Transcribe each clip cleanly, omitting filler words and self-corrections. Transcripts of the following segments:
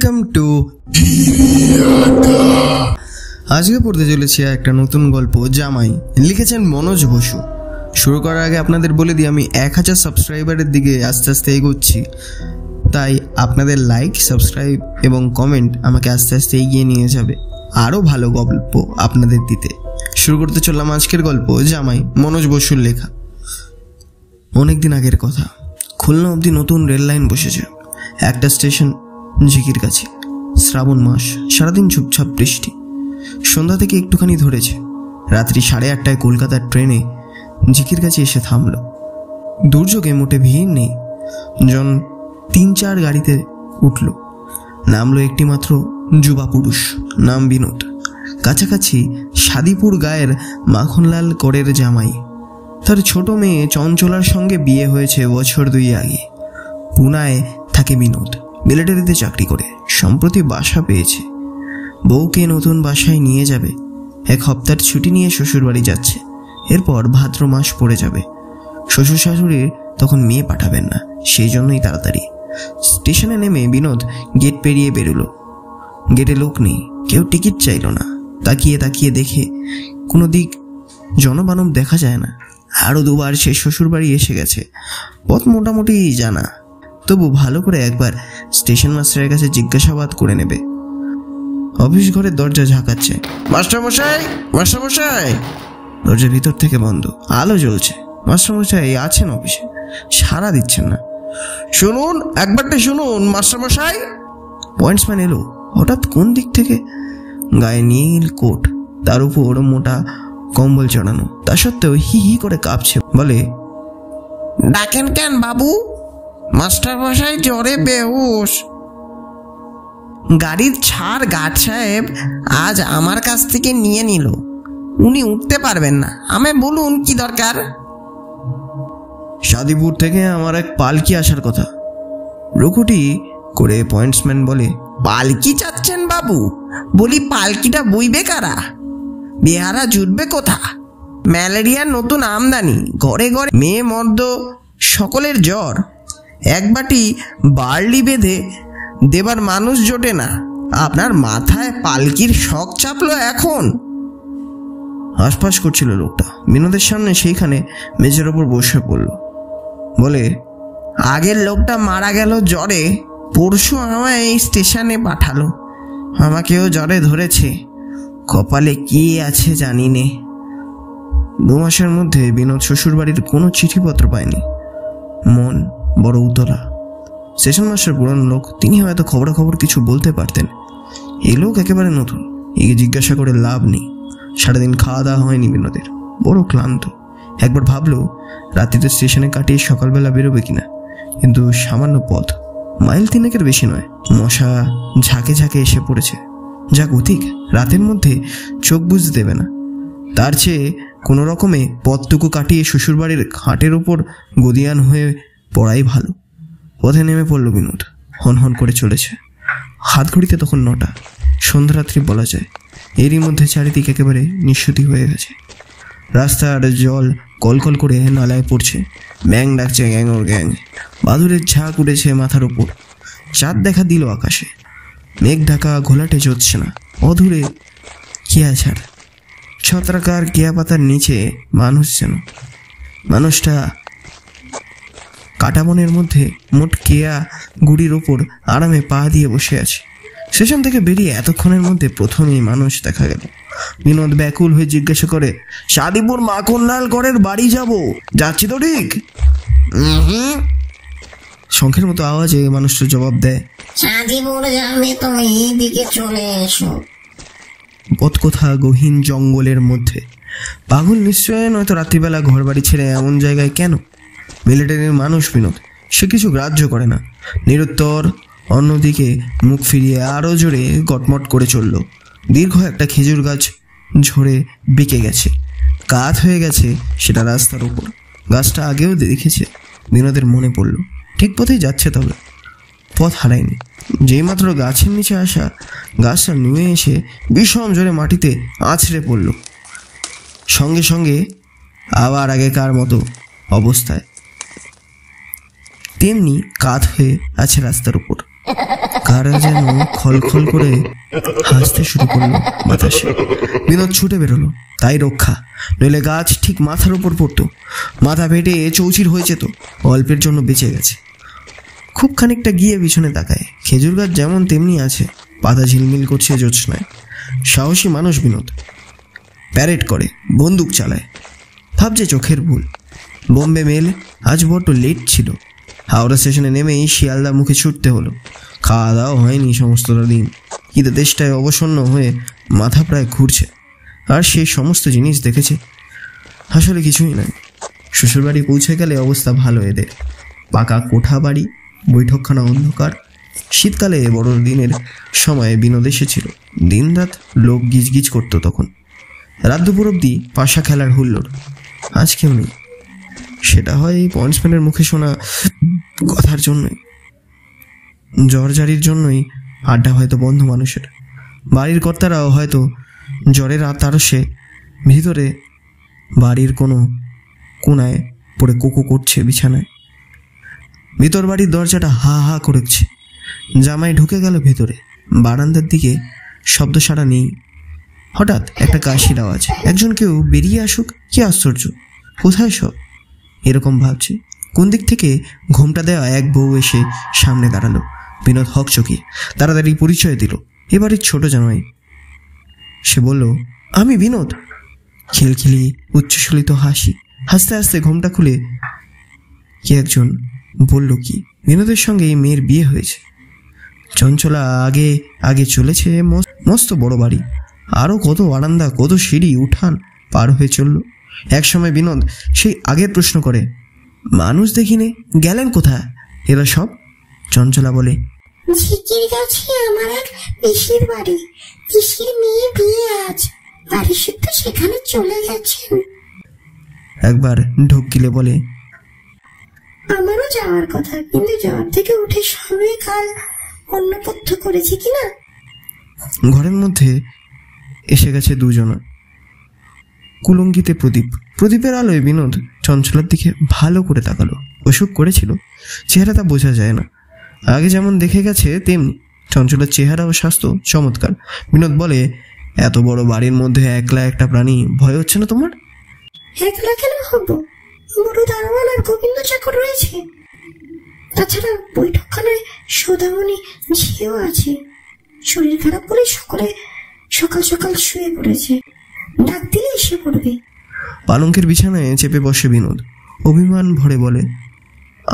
Welcome to আজকে পড়তে চলেছি একটা নতুন গল্প জামাই। লিখেছেন মনোজ বসু। শুরু করার আগে আপনাদের বলে দিই, আমি 1000 সাবস্ক্রাইবারের দিকে আস্তে আস্তে এগোচ্ছি, তাই আপনাদের লাইক, সাবস্ক্রাইব এবং কমেন্ট আমাকে আস্তে আস্তে এগিয়ে নিয়ে যাবে আরও ভালো গল্প আপনাদের দিতে। শুরু করতে চললাম আজকের গল্প জামাই, মনোজ বসুর লেখা। অনেকদিন আগের কথা, খুলনা অবধি নতুন রেল লাইন বসেছে। একটা স্টেশন ঝিকির কাছে। শ্রাবণ মাস, সারাদিন চুপচাপ বৃষ্টি। সন্ধ্যা থেকে একটুখানি ধরেছে। রাত্রি 8:30টায় কলকাতার ট্রেনে ঝিকির কাছে এসে থামল। দুর্যোগে মোটে ভিড় নেই। জন 3-4 গাড়িতে উঠল। নামলো একটি মাত্র যুবা পুরুষ, নাম বিনোদ। কাছাকাছি সাদিপুর গায়ের মাখনলাল করের জামাই। তার ছোট মেয়ে চঞ্চলার সঙ্গে বিয়ে হয়েছে বছর 2 আগে। পুনায় থাকে বিনোদ, মিলিটারিতে চাকরি করে। সম্প্রতি বাসা পেয়েছে। বউকে নতুন বাসায় নিয়ে যাবে। 1 সপ্তাহের ছুটি নিয়ে শ্বশুরবাড়ি যাচ্ছে। এরপর ভাদ্র মাস পড়ে যাবে। শ্বশুর শাশুড়ির তখন মেয়ে পাঠাবেন না, সেই জন্যই তাড়াতাড়ি। স্টেশনে নেমে বিনোদ গেট পেরিয়ে বেরোলো। গেটে লোক নেই, কেউ টিকিট চাইল না। তাকিয়ে তাকিয়ে দেখে কোনো দিক জনমানব দেখা যায় না। আরও 2বার সে শ্বশুরবাড়ি এসে গেছে। পথ মোটামুটি জানা, তবু ভালো করে একবার স্টেশন মাস্টারের কাছে জিজ্ঞাসাবাদ করে নেবে। অফিস ঘরের দরজা ঝাঁকাচ্ছে। মাস্টারমশাই, মাস্টারমশাই। দরজা ভিতর থেকে বন্ধ, আলো জ্বলছে। মাস্টারমশাই আছেন অফিসে, সাড়া দিচ্ছেন না। শুনুন, একবারটা শুনুন মাস্টারমশাই। পয়েন্টসম্যান এলো হঠাৎ কোন দিক থেকে। গায়ে নীল কোট, তার উপর মোটা কম্বল চড়ানো। তা সত্ত্বেও হি হি করে কাঁপছে। বলে, ডাকেন কেন বাবু? মাস্টারমশাই জ্বরে বেহুশ। গাড়ির ছাড় গার্ড সাহেব আজ আমার কাছ থেকে নিয়ে নিল। উনি উঠতে পারবেন না। আমায় বলুন কি দরকার? সাদিপুর থেকে আমার এক পালকি আসার কথা। রুকুটি করে পয়েন্টসম্যান বলে, পালকি চাচ্ছেন বাবু? বলি পালকিটা বইবে কারা? বেহারা জুটবে কোথা? ম্যালেরিয়ার নতুন আমদানি। ঘরে ঘরে মেয়ে মর্দ সকলের জ্বর। 1 বাটি বার্লি বেঁধে দেবার মানুষ জোটে না। আপনার মাথায় পালকির শখ চাপলো এখন? হাসপাস করছিল লোকটা। বিনোদের সামনে সেইখানে মেঝের ওপর বসে পড়ল। বলে, আগের লোকটা মারা গেল জ্বরে। পরশু আমায় এই স্টেশনে পাঠালো। আমাকেও জ্বরে ধরেছে। কপালে কি আছে জানি নে। 2 মাসের মধ্যে বিনোদ শ্বশুরবাড়ির কোনো চিঠিপত্র পায়নি। মন বড় উতলা। স্টেশন মাস্টার পুরানো লোক, তিনি হয়তো খবরাখবর কিছু বলতে পারতেন। এই লোক একেবারে নতুন, একে জিজ্ঞাসা করে লাভ নেই। সারাদিন খাওয়া দাওয়া হয়নি বিনোদের, বড় ক্লান্ত। একবার ভাবলো রাত্রিতে স্টেশনে কাটিয়ে সকালবেলা বেরোবে কিনা, কিন্তু সামান্য পথ, মাইল 3-এর বেশি নয়। মশা ঝাঁকে ঝাঁকে এসে পড়েছে। যা গতিক, রাতের মধ্যে চোখ বুঝতে দেবে না। তার চেয়ে কোনো রকমে পথটুকু কাটিয়ে শ্বশুরবাড়ির খাটের ওপর গদিয়ান হয়ে পড়াই ভালো। পথে নেমে পড়ল বিনোদ। হনহন করে চলেছে। হাত ঘড়িতে তখন 9টা। সন্ধ্যারাত্রি বলা যায়। এরই মধ্যে চারিদিক একেবারে নিঃস্বতি হয়ে গেছে। রাস্তার জল কলকল করে নালায় পড়ছে। ব্যাং ডাকছে গ্যাংর গ্যাং। বাদুরের ঝাঁক উঠেছে মাথার ওপর। চাঁদ দেখা দিল আকাশে। মেঘ ঢাকা ঘোলাটে জ্যোৎস্না না। অধুরে কেয়া ছাড়। ছত্রাকার কেয়া পাতার নিচে মানুষ যেন। মানুষটা কাটাবনের মধ্যে মোট কেয়া গুড়ির ওপর আরামে পা দিয়ে বসে আছে। স্টেশন থেকে বেরিয়ে এতক্ষণের মধ্যে প্রথমেই মানুষ দেখা গেল। বিনোদ ব্যাকুল হয়ে জিজ্ঞাসা করে, সাদিপুর মাখনলাল করের বাড়ি যাব, যাচ্ছি তো ঠিক? শঙ্খের মতো আওয়াজে মানুষটা জবাব দেয়, সাদিপুর যাবে তো এইদিকে চলে এসো। পথকোথা গহীন জঙ্গলের মধ্যে। পাগল নিশ্চয়, নয়তো রাত্রিবেলা ঘর বাড়ি ছেড়ে এমন জায়গায় কেন? মিলিটারির মানুষ বিনোদ, সে কিছু গ্রাহ্য করে না। নিরুত্তর অন্যদিকে মুখ ফিরিয়ে আরও জোরে গটমট করে চলল। দীর্ঘ একটা খেজুর গাছ ঝরে বেঁকে গেছে। কাত হয়ে গেছে সেটা রাস্তার উপর। গাছটা আগেও দেখেছে। বিনোদের মনে পড়ল, ঠিক পথেই যাচ্ছে। তবে পথ হারায়নি। যেই মাত্র গাছের নিচে আসা, গাছটা নুয়ে এসে বিষম জোরে মাটিতে আছড়ে পড়ল। সঙ্গে সঙ্গে আবার আগেকার মতো অবস্থায়। তেমনি কাত হয়ে আছে রাস্তার উপর। কারা যেন খলখল করে হাসতে শুরু করলো বাতাসে। বিনোদ ছুটে বেরোলো, তাই রক্ষা, নইলে গাছ ঠিক মাথার উপর পড়তো। মাথা ফেটে চৌচির হয়েছে তো, অল্পের জন্য বেঁচে গেছে। খুব খানিকটা গিয়ে পিছনে তাকায়, খেজুর গাছ যেমন তেমনি আছে, পাতা ঝিলমিল করছে জ্যোৎস্নায়। সাহসী মানুষ বিনোদ, প্যারেড করে, বন্দুক চালায়, ভাবছে চোখের ভুল। বোম্বে মেল আজ বড্ড লেট ছিল। হাওড়া স্টেশনে নেমেই শিয়ালদা মুখে ছুটতে হলো। খাওয়া দাওয়া হয়নি সমস্তটা দিন, কিন্তু দেশটায় অবসন্ন হয়ে মাথা প্রায় ঘুরছে। আর সেই সমস্ত জিনিস দেখেছে, আসলে কিছুই নয়। শ্বশুরবাড়ি পৌঁছে গেলে অবস্থা ভালো এদের। পাকা কোঠা বাড়ি, বৈঠকখানা অন্ধকার। শীতকালে বড়দিনের সময় বিনোদ এসেছিল। দিন রাত লোক গিজগিজ করতো তখন। রাত দুপুর অব্দি পাশা খেলার হুল্লোড়। আজ কেউ নেই। সেটা হয় এই পয়েন্টসম্যানের মুখে শোনা কথার জন্যই, জ্বরজারির জন্যই। আড্ডা হয়তো বন্ধ মানুষের। বাড়ির কর্তারাও হয়তো জ্বরের তারসে ভিতরে বাড়ির কোনো কোনায় পড়ে কোকো করছে বিছানায়। ভিতর বাড়ির দরজাটা হা হা করেছে। জামাই ঢুকে গেল ভেতরে। বারান্দার দিকে শব্দ সাড়া নেই। হঠাৎ একটা কাশির আওয়াজ। একজন কেউ বেরিয়ে আসুক, কি আশ্চর্য, কোথায় সব? এরকম ভাবছে। কোন দিক থেকে ঘোমটা দেওয়া এক বউ এসে সামনে দাঁড়ালো। বিনোদ হকচকিয়ে তাড়াতাড়ি পরিচয় দিল, এবারের ছোট জামাই। সে বলল, আমি বিনোদ। খিলখিলি উচ্চস্বলিত হাসি। হাসতে হাসতে ঘোমটা খুলে কে একজন বলল, কি বিনোদের সঙ্গে এই মেয়ের বিয়ে হয়েছে। চঞ্চলা আগে আগে চলেছে। মস্ত বড় বাড়ি, আরও কত বারান্দা, কত সিঁড়ি উঠান পার হয়ে চলল। একসময় বিনোদ সেই আগের প্রশ্ন করে, মানুষ দেখিনে, গেলেন কোথায় এরা সব? চঞ্চলা বলে, ঝিকির গাছে আমার এক পিসির বাড়ি, পিসির মেয়ে বিয়ে আজ, বাড়ি শুদ্ধ সেখানে চলে গেছেন। একবার ঢোক গিলে বলে, আমারও যাওয়ার কথা, কিন্তু জ্বর থেকে উঠে সবে কাল অন্নপথ্য করেছি কিনা। ঘরের মধ্যে এসে গেছে দুজনা। কুলঙ্গিতে প্রদীপ। প্রদীপের আলোয় বিনোদ চঞ্চলার দিকে ভালো করে তাকালো। অসুখ করেছিল, চেহারাটা বোঝা যায় না। আগে যেমন দেখে গেছে তেমনি। চঞ্চলার চেহারা ও স্বাস্থ্য চমৎকার। বিনোদ বলে, এত বড় বাড়ির মধ্যে একলা একটা প্রাণী, ভয় হচ্ছে না তোমার? একলা কেন হব, বড় দারোয়ান আর গোবিন্দ চাকর রয়েছে। তাছাড়া বৈঠকখানায় সৌদামণি ঝিও আছে। শরীর খারাপ বলে সকলে সকাল সকাল শুয়ে পড়েছে, ডাক দিলে এসে পড়বে। পালঙ্কের বিছানায় চেপে বসে বিনোদ। অভিমান ভরে বলে,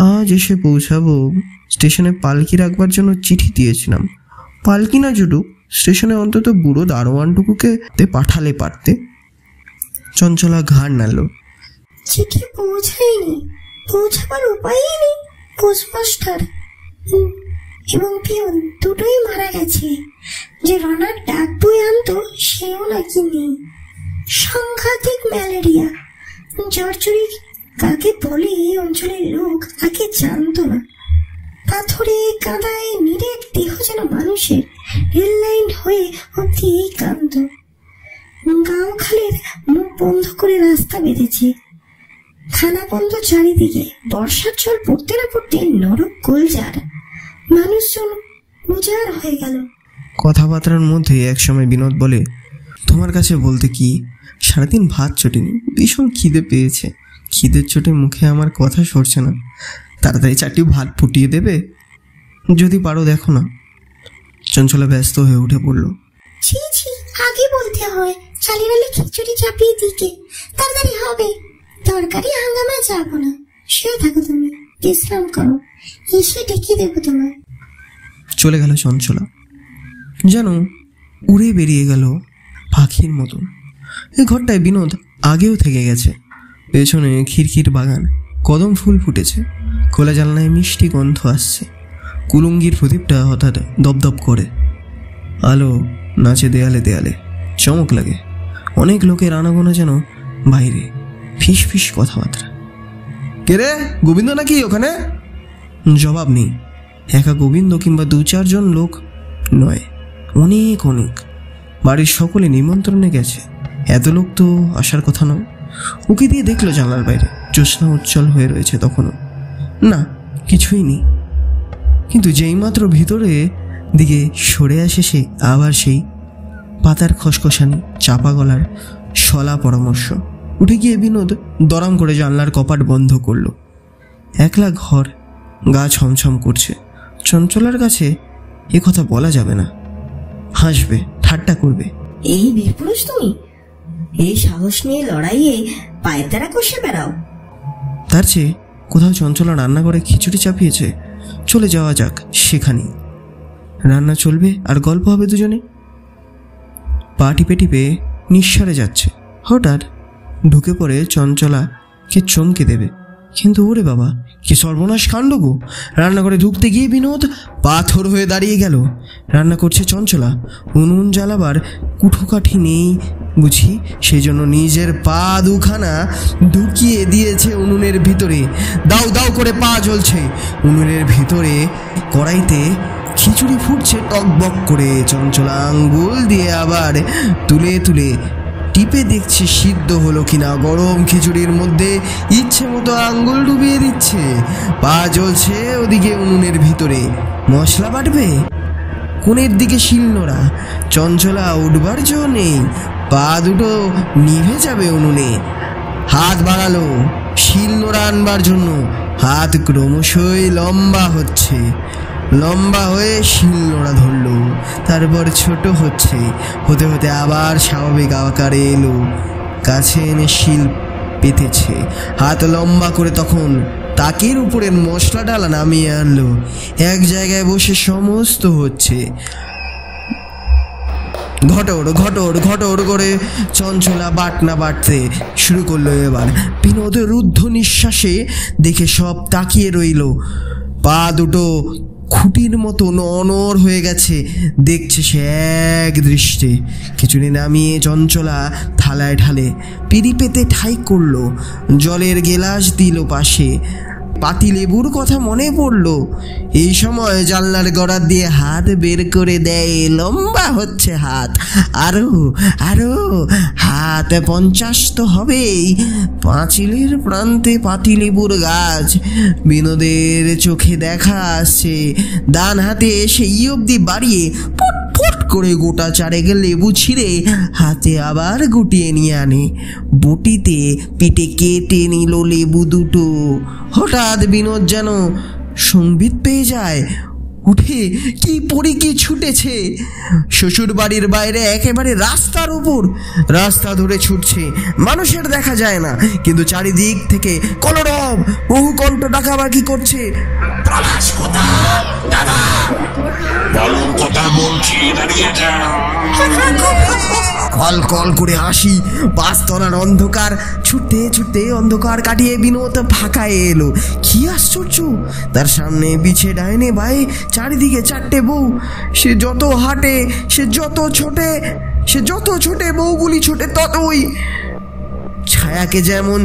আজ এসে পৌঁছাবো। স্টেশনে পালকি রাখবার জন্য চিঠি দিয়েছিলাম। পালকি না জুটুক, স্টেশনে অন্তত বুড়ো দারোয়ানটুকুকে পাঠালে পারতে। চঞ্চলা ঘাড় নাড়ল। চিঠি পৌঁছায়নি, পৌঁছাবার উপায়ই নেই। পোস্টমাস্টার এবং পিয়ন দুটোই মারা গেছে। যে রনার ডাক বই আনতো সেও নাকি নেই। সাংঘাতিক ম্যালেরিয়া। জ্বরচুরি কাকে বলে এই অঞ্চলের লোক আগে জানতো না। পাথরে কাদায় নিরেট দেহ যেন মানুষের, রেল লাইন হয়ে অব্দি এই কান্ত। গাঁও খালের মুখ বন্ধ করে রাস্তা বেঁধেছে। খানা বন্ধ চারিদিকে। বর্ষার জল পড়তে না পড়তে নরক গোলজার। মানুষজন উজাড় হয়ে গেল। কথাবার্তার মধ্যে একসময় বিনোদ বলে, তোমার কাছে বলতে কি, সারাদিন ভাত চটিনি, ভীষণ খিদে পেয়েছে। খিদের চোটে মুখে আমার কথা সরছে না। তাড়াতাড়ি 4টি ভাত ফুটিয়ে দেবে যদি পারো, দেখো না। চঞ্চলা ব্যস্ত হয়ে উঠে পড়ল। ছি ছি, আগে বলতে হয়। চালের আলে খিচুড়ি চাপিয়ে দিকে, তাড়াতাড়ি হবে। তরকারি হাঙ্গামা যাবো না, শুয়ে থাকো তুমি, বিশ্রাম করো, এসে ডেকে দেবো তোমায়। চলে গেল চঞ্চলা, যেন উড়ে বেরিয়ে গেল পাখির মতন। এই ঘরটায় বিনোদ আগেও থেকে গেছে। পেছনে খিড়কির বাগান, কদম ফুল ফুটেছে। খোলা জানলায় মিষ্টি গন্ধ আসছে। কুলুঙ্গির প্রদীপটা হঠাৎ দপদপ করে। আলো নাচে দেয়ালে দেয়ালে, চমক লাগে। অনেক লোকের আনাগোনা যেন বাইরে, ফিস ফিস কথাবার্তা। কে রে, গোবিন্দ নাকি ওখানে? জবাব নেই। একা গোবিন্দ কিংবা 2-4 জন লোক নয়, অনেক অনেক। বাড়ির সকলে নিমন্ত্রণে গেছে। এত লোক তো আসার কথা নয়। উকি দিয়ে দেখলো জানলার বাইরে, জ্যোৎস্না উজ্জ্বল হয়ে রয়েছে তখনও। না, কিছুই নেই। কিন্তু যেইমাত্র ভিতরে দিকে সরে আসে সে, আবার সেই পাতার খসখসানি, চাপা গলার শলা পরামর্শ। উঠে গিয়ে বিনোদ দরাম করে জানলার কপাট বন্ধ করলো। একলা ঘর, গা ছমছম করছে। চঞ্চলার কাছে এ কথা বলা যাবে না, হাসবে, ঠাট্টা করবে। এই বীরপুরুষ তুমি, এই সাহস নিয়ে লড়াইয়ে পায়তারা কষে বেড়াও। তার চেয়ে কোথাও চঞ্চলা রান্না করে খিচুড়ি চাপিয়েছে, চলে যাওয়া যাক সেখানেই। রান্না চলবে আর গল্প হবে দুজনে। পা টিপে টিপে নিঃসারে যাচ্ছে, হঠাৎ ঢুকে পড়ে চঞ্চলাকে চমকে দেবে। কিন্তু ওরে বাবা, কি সর্বনাশ কাণ্ড গো! রান্নাঘরে ঢুকতে গিয়ে বিনোদ পাথর হয়ে দাঁড়িয়ে গেল। রান্না করছে চঞ্চলা, উনুন জ্বালাবার কুঠোকাঠি নেই বুঝি, সেই জন্য নিজের পা দুখানা ঢুকিয়ে দিয়েছে উনুনের ভিতরে। দাউ দাউ করে পা জ্বলছে। উনুনের ভিতরে কড়াইতে খিচুড়ি ফুটছে টকবক করে। চঞ্চলা আঙ্গুল দিয়ে আবার তুলে তুলে টিপে দেখছে সিদ্ধ হলো কিনা। গরম খিচুড়ির মধ্যে ইচ্ছে মতো আঙ্গুল ডুবিয়ে দিচ্ছে। পা জ্বলছে ওদিকে উনুনের ভিতরে। মশলা বাটবে, কোণের দিকে শিলনোড়া। চঞ্চলা উঠবার জো নেই, পা দুটো নিভে যাবে উনুনে। হাত বাড়ালো শিলনোড়া আনবার জন্য, হাত ক্রমশই লম্বা হচ্ছে। লম্বা হয়ে শিলনোড়া ধরলো, তারপর ছোট হচ্ছে, হতে হতে আবার স্বাভাবিক আকারে এলো। কাছে এনে শিল পেতেছে। হাত লম্বা করে তখন তাকের উপরের মশলা ডালা নামিয়ে আনলো। এক জায়গায় বসে সমস্ত হচ্ছে। ঘটর ঘটর ঘটর করে চঞ্চলা বাটনা বাটতে শুরু করলো। এবার বিনোদ রুদ্ধ নিঃশ্বাসে দেখে সব তাকিয়ে রইল। পা দুটো খুঁটির মতন অনড় হয়ে গেছে, দেখছে সে এক দৃষ্টে। খিচুড়ি নামিয়ে চঞ্চলা থালায় ঢালে, পিড়ি পেতে ঠাই করলো। জলের গেলাস দিল পাশে। পাতিলেবুর কথা মনে পড়লো। এই সময় জানলার গড়ার দিয়ে হাত বের করে দেয়। লম্বা হচ্ছে হাত, আরো আরো, হাত 50 তো হবেই। পাঁচিলের প্রান্তে পাতিলেবুর গাছ। বিনোদের চোখে দেখা আসছে। ডান হাতে সেই অবধি বাড়িয়ে ফুট করে গোটা 4 লেবু ছিঁড়ে হাতে আবার গুটিয়ে নিয়ে আনে। বটিতে পিঠে কেটে নিল লেবু দুটো। হঠাৎ বিনোদ যেন সংবিত পেয়ে যায়। উঠে কি পরি কি ছুটেছে শ্বশুর বাড়ির বাইরে, একেবারে রাস্তার উপর। রাস্তা ধরে ছুটছে, মানুষের দেখা যায় না, কিন্তু চারিদিক থেকে কলরব, বহু কণ্ঠ ডাকাবাকি করছে। কল কল করে হাসি। পাঁচতলার অন্ধকার ছুটতে ছুটতে অন্ধকার কাটিয়ে বিনোদ ফাঁকায় এলো। কি আশ্চর্য! তার সামনে পিছে ডাইনে বায়ে চারিদিকে 4টে বউ। সে যত হাঁটে, সে যত ছোটে বউগুলি ছোটে ততই। ছায়াকে যেমন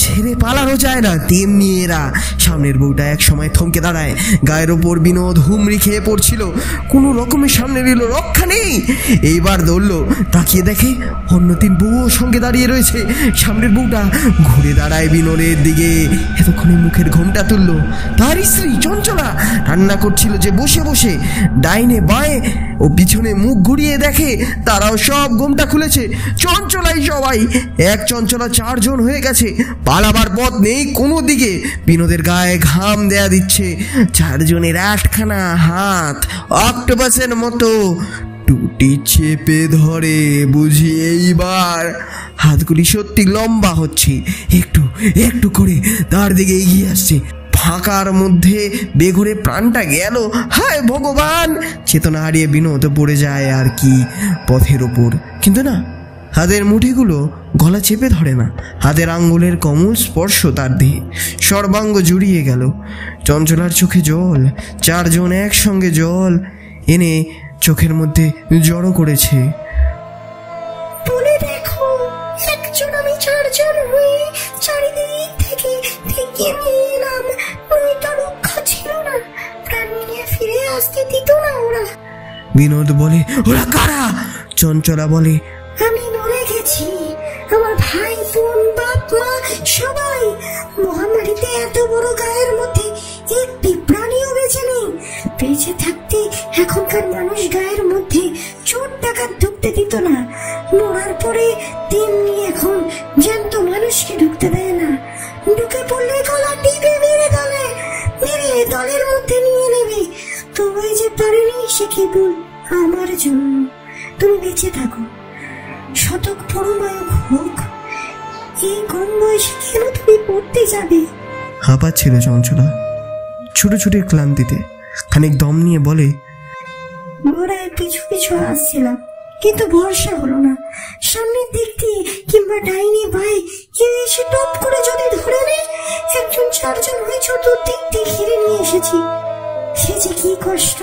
ছেড়ে পালানো যায় না, তেমনি এরা। সামনের বউটা এক সময় থমকে দাঁড়ায়। গায়ের ওপর বিনোদ হুমড়ি খেয়ে পড়ছিল। কোনো রকমের সামনে নিল, রক্ষা নেই। এইবার দৌড়লো, তাকিয়ে দেখে অন্য 3 বউও সঙ্গে দাঁড়িয়ে রয়েছে। সামনের বউটা ঘুরে দাঁড়ায় বিনোদের দিকে। এতক্ষণে মুখের ঘোমটা তুললো। তার স্ত্রী চঞ্চলা রান্না করছিল যে বসে বসে। ডাইনে বাঁয়ে ও পিছনে মুখ ঘুরিয়ে দেখে তারাও সব ঘোমটা খুলেছে। চঞ্চলাই সবাই। এক চঞ্চলা 4 জন হয়ে গেছে। পালাবার পথ নেই কোনো দিকে। বিনোদের গায়ে ঘাম দেয়া দিচ্ছে। 4 জনের 8খানা হাত অক্টোপাসের মতো টুটি চেপে ধরে। বুঝি এইবার হাতগুলি সত্যি লম্বা হচ্ছে। একটু একটু করে তার দিকে এগিয়ে আসছে। ফাঁকার মধ্যে বেঘরে প্রাণটা গেল। হায় ভগবান! চেতনা হারিয়ে বিনোদ পড়ে যায় আর কি পথের ওপর। কিন্তু না, হাতের মুঠিগুলো গলা চেপে ধরে না। হাতের আঙ্গুলের কোমল স্পর্শ তার দেহে সর্বাঙ্গ জুড়িয়ে গেল। চঞ্চলার চোখে জল। 4 জন একসঙ্গে জল এনে চোখের মধ্যে জড়ো করেছে। বলে দেখো, একজন আমি 4 জন হয়ে চারিদিক থেকে নিয়ে এলাম। ওইটা রক্ষা ছিল না, প্রাণ নিয়ে ফিরে আসতে দিত না ওরা। বিনোদ বলে, ওরা কারা? চঞ্চলা বলে, আমি মরে গেছি, আমার ভাই বোন বাপ মা সবাই। মহামারীতে এত বড় গায়ের মধ্যে একটি প্রাণীও বেঁচে বেঁচে নেই। বেঁচে থাকতে এখনকার মানুষ গায়ের মধ্যে চোর ডাকাত ঢুকতে দিত না, মরার পরে তেমনি এখন জ্যান্ত মানুষকে ঢুকতে দেয় না। ঢুকে পড়লে গলা টিপে মেরে দলের মধ্যে নিয়ে নেবে। তবে যে পারেনি সে কেবল আমার জন্য। তুমি বেঁচে থাকো, শতক পরমায়ক হোক। এই কম বয়সে কেন তুমি পড়তে যাবে? হাঁপাচ্ছিল চঞ্চলা ছোট ছোট ক্লান্তিতে। খানিক দম নিয়ে বলে, ঘোড়ায় পিছু পিছু আসছিলাম, কিন্তু ভরসা হলো না। সামনের দিক দিয়ে কিংবা ডাইনি ভাই কেউ এসে টপ করে যদি ধরে নেয়, একজন চারজন হয়ে চতুর্দিক দিয়ে ঘিরে নিয়ে এসেছি। সে যে কি কষ্ট!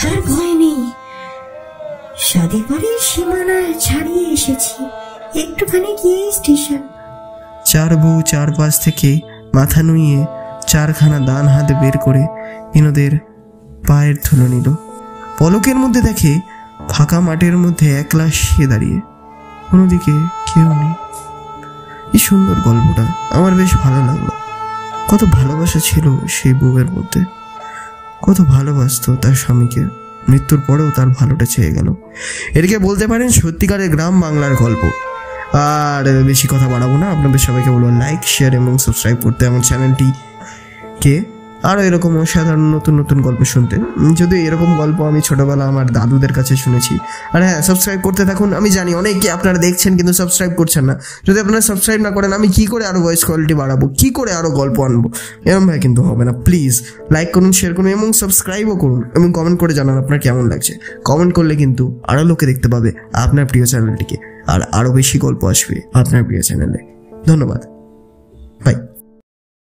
আর ভয় নেই, সাদিবাড়ির সীমানা ছাড়িয়ে এসেছি। একটুখানি গিয়ে স্টেশন। চার বউ চারপাশ থেকে মাথা নুইয়ে চারখানা দান হাতে বের করে বিনোদের পায়ের ধুলো নিল। পলকের মধ্যে দেখে ফাঁকা মাঠের মধ্যে একলা সে দাঁড়িয়ে, কোনোদিকে কেউ নেই। এই সুন্দর গল্পটা আমার বেশ ভালো লাগলো। কত ভালোবাসা ছিল সেই বউয়ের মধ্যে, কত ভালোবাসতো তার স্বামীকে, মৃত্যুর পরেও তার ভালোটা চেয়ে গেল। এটাকে বলতে পারেন সত্যিকারের গ্রাম বাংলার গল্প। আর বেশি কথা বাড়াবো না, আপনাদের সবাইকে বলবো লাইক, শেয়ার এবং সাবস্ক্রাইব করতে আমার চ্যানেলটিকে, আরও এরকম অসাধারণ নতুন নতুন গল্প শুনতে। যদিও এরকম গল্প আমি ছোটোবেলা আমার দাদুদের কাছে শুনেছি। আর হ্যাঁ, সাবস্ক্রাইব করতে থাকুন। আমি জানি অনেকে আপনারা দেখছেন কিন্তু সাবস্ক্রাইব করছেন না। যদি আপনারা সাবস্ক্রাইব না করেন, আমি কী করে আরও ভয়েস কোয়ালিটি বাড়াবো, কী করে আরও গল্প আনবো? এরকম ভাই কিন্তু হবে না। প্লিজ লাইক করুন, শেয়ার করুন এবং সাবস্ক্রাইবও করুন এবং কমেন্ট করে জানান আপনার কেমন লাগছে। কমেন্ট করলে কিন্তু আরও লোকে দেখতে পাবে আপনার প্রিয় চ্যানেলটিকে, আর আরও বেশি গল্প আসবে আপনার প্রিয় চ্যানেলে। ধন্যবাদ, বাই।